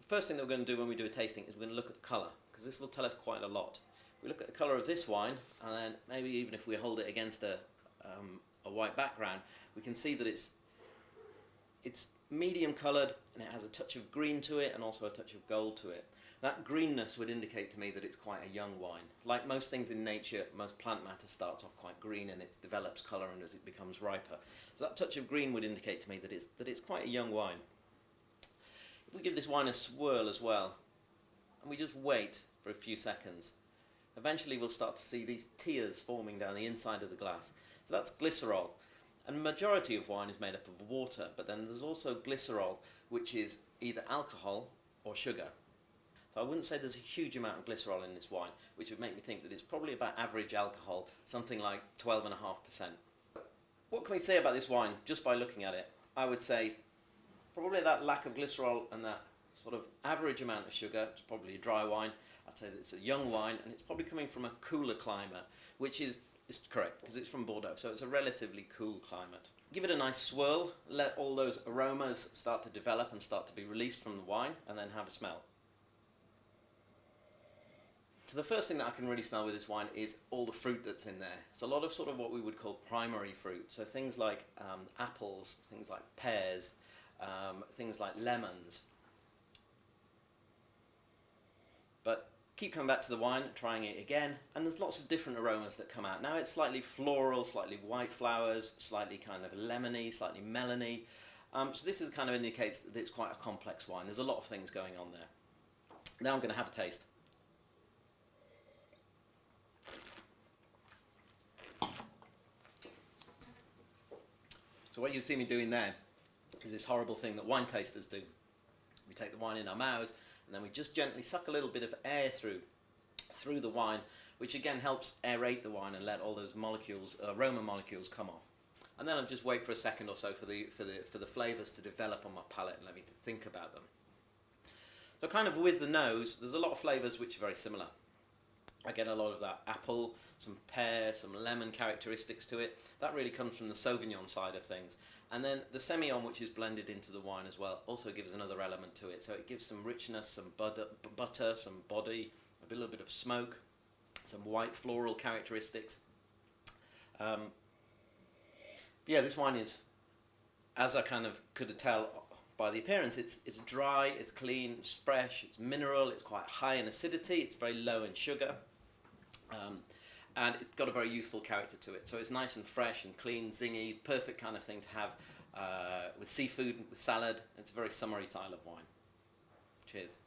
First thing that we're going to do when we do a tasting is we're going to look at the colour, because this will tell us quite a lot. We look at the colour of this wine, and then maybe even if we hold it against a white background, we can see that it's medium coloured, and it has a touch of green to it and also a touch of gold to it. That greenness would indicate to me that it's quite a young wine. Like most things in nature, most plant matter starts off quite green and it develops colour and as it becomes riper. So that touch of green would indicate to me that it's quite a young wine. If we give this wine a swirl as well, and we just wait for a few seconds, eventually we'll start to see these tears forming down the inside of the glass. So that's glycerol. And the majority of wine is made up of water, but then there's also glycerol, which is either alcohol or sugar. So I wouldn't say there's a huge amount of glycerol in this wine, which would make me think that it's probably about average alcohol, something like 12.5%. What can we say about this wine just by looking at it? I would say probably that lack of glycerol and that sort of average amount of sugar. It's probably a dry wine. I'd say that it's a young wine, and it's probably coming from a cooler climate, which is correct because it's from Bordeaux, so it's a relatively cool climate. Give it a nice swirl, let all those aromas start to develop and start to be released from the wine, and then have a smell. So the first thing that I can really smell with this wine is all the fruit that's in there. It's a lot of sort of what we would call primary fruit, so things like apples, things like pears, things like lemons. But keep coming back to the wine, trying it again, and there's lots of different aromas that come out. Now it's slightly floral, slightly white flowers, slightly kind of lemony, slightly melony. So this is kind of indicates that it's quite a complex wine. There's a lot of things going on there. Now I'm going to have a taste. So what you see me doing there is this horrible thing that wine tasters do. We take the wine in our mouths, and then we just gently suck a little bit of air through the wine, which again helps aerate the wine and let all those molecules, aroma molecules, come off. And then I'll just wait for a second or so for the flavours to develop on my palate and let me think about them. So kind of with the nose, there's a lot of flavours which are very similar. I get a lot of that apple, some pear, some lemon characteristics to it. That really comes from the Sauvignon side of things. And then the Semillon, which is blended into the wine as well, also gives another element to it. So it gives some richness, some butter, some body, a little bit of smoke, some white floral characteristics. Yeah, this wine is, as I kind of could tell by the appearance, it's dry, it's clean, it's fresh, it's mineral, it's quite high in acidity, it's very low in sugar. And it's got a very youthful character to it. So it's nice and fresh and clean, zingy, perfect kind of thing to have with seafood, with salad. It's a very summery style of wine. Cheers.